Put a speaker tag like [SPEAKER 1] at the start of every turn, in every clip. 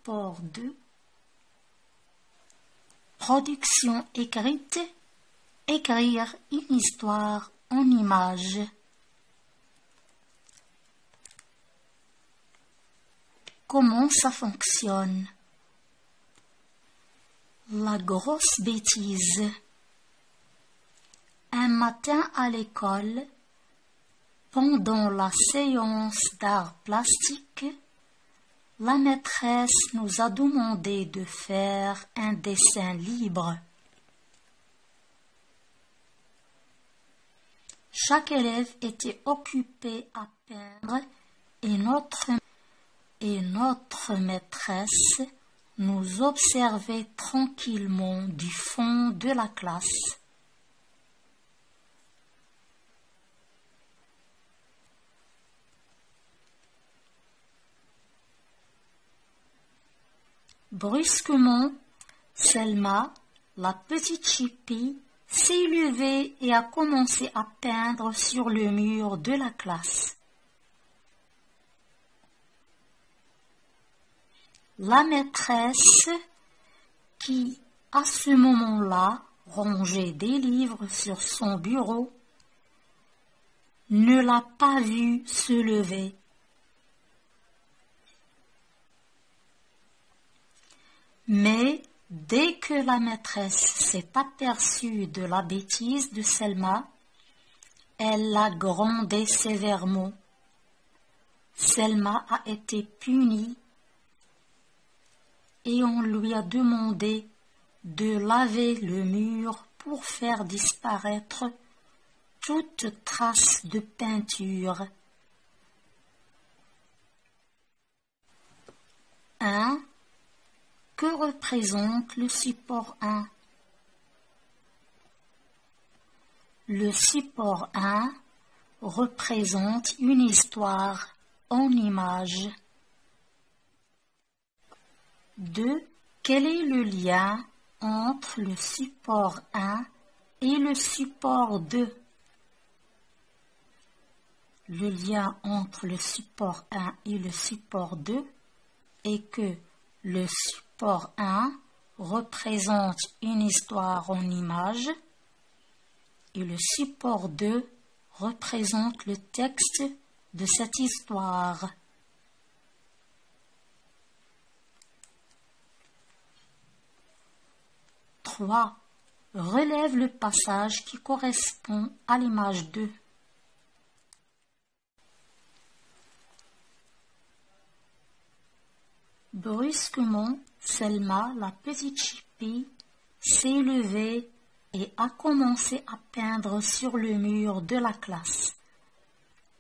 [SPEAKER 1] support 2. Production écrite. Écrire une histoire en images. Comment ça fonctionne? La grosse bêtise. Un matin à l'école, pendant la séance d'art plastique, la maîtresse nous a demandé de faire un dessin libre. Chaque élève était occupé à peindre et notre maîtresse nous observait tranquillement du fond de la classe. Brusquement, Selma, la petite chipie, s'est levée et a commencé à peindre sur le mur de la classe. La maîtresse, qui à ce moment-là rangeait des livres sur son bureau, ne l'a pas vue se lever. Mais dès que la maîtresse s'est aperçue de la bêtise de Selma, elle l'a grondée sévèrement. Selma a été punie et on lui a demandé de laver le mur pour faire disparaître toute trace de peinture. 1. Que représente le support 1? Le support 1 représente une histoire en images. 2. Quel est le lien entre le support 1 et le support 2? Le lien entre le support 1 et le support 2 est que le support 1 représente une histoire en images et le support 2 représente le texte de cette histoire. « 3. Relève le passage qui correspond à l'image 2. Brusquement, Selma, la petite chipie, s'est levée et a commencé à peindre sur le mur de la classe.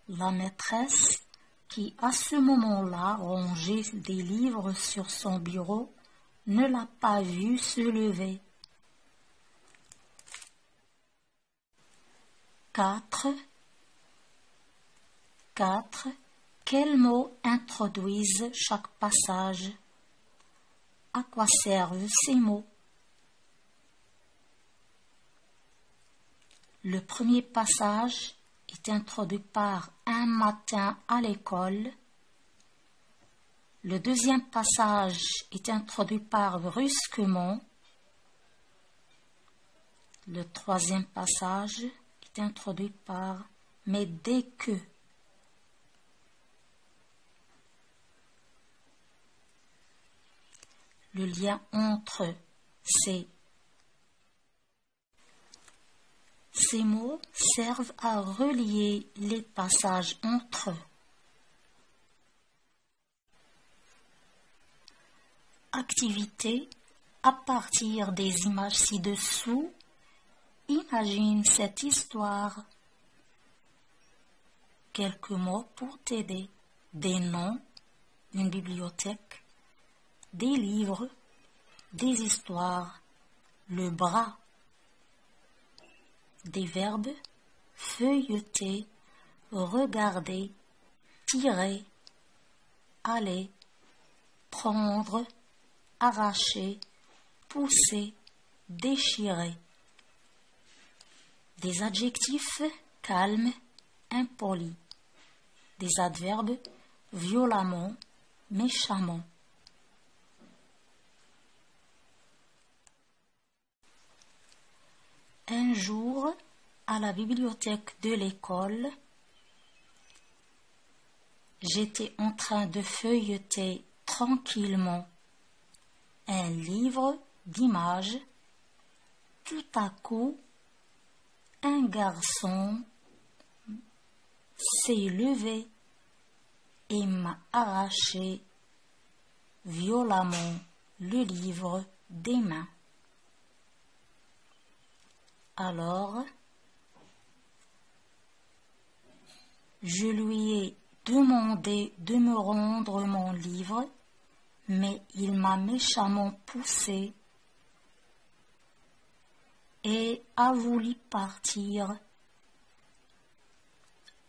[SPEAKER 1] La maîtresse, qui à ce moment-là rangeait des livres sur son bureau, ne l'a pas vue se lever. 4. Quels mots introduisent chaque passage? À quoi servent ces mots? Le premier passage est introduit par « un matin à l'école ». Le deuxième passage est introduit par « brusquement ». Le troisième passage est introduit par « mais dès que ». Le lien entre ces mots servent à relier les passages entre eux. Activité à partir des images ci-dessous. Imagine cette histoire. Quelques mots pour t'aider. Des noms, une bibliothèque, des livres, des histoires, le bras, des verbes, feuilleter, regarder, tirer, aller, prendre, arracher, pousser, déchirer. Des adjectifs calmes, impolis. Des adverbes violemment, méchamment. Un jour, à la bibliothèque de l'école, j'étais en train de feuilleter tranquillement un livre d'images. Tout à coup, un garçon s'est levé et m'a arraché violemment le livre des mains. Alors, je lui ai demandé de me rendre mon livre, mais il m'a méchamment poussé et a voulu partir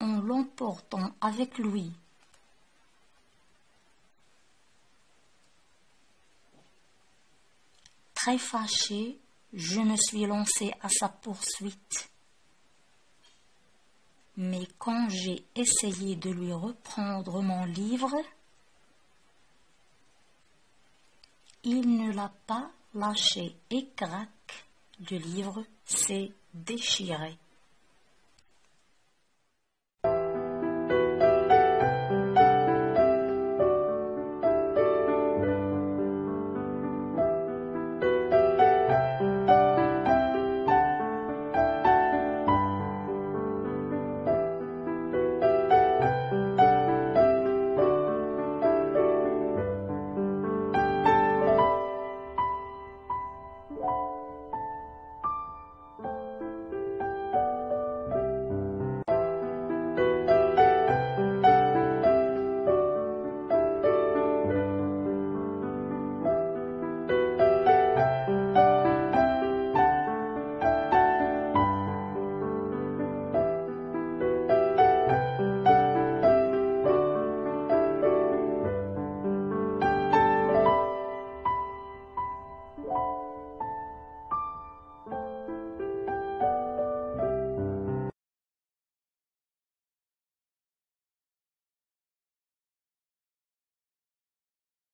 [SPEAKER 1] en l'emportant avec lui. Très fâché, je me suis lancé à sa poursuite. Mais quand j'ai essayé de lui reprendre mon livre, il ne l'a pas lâché et crac, le livre s'est déchiré.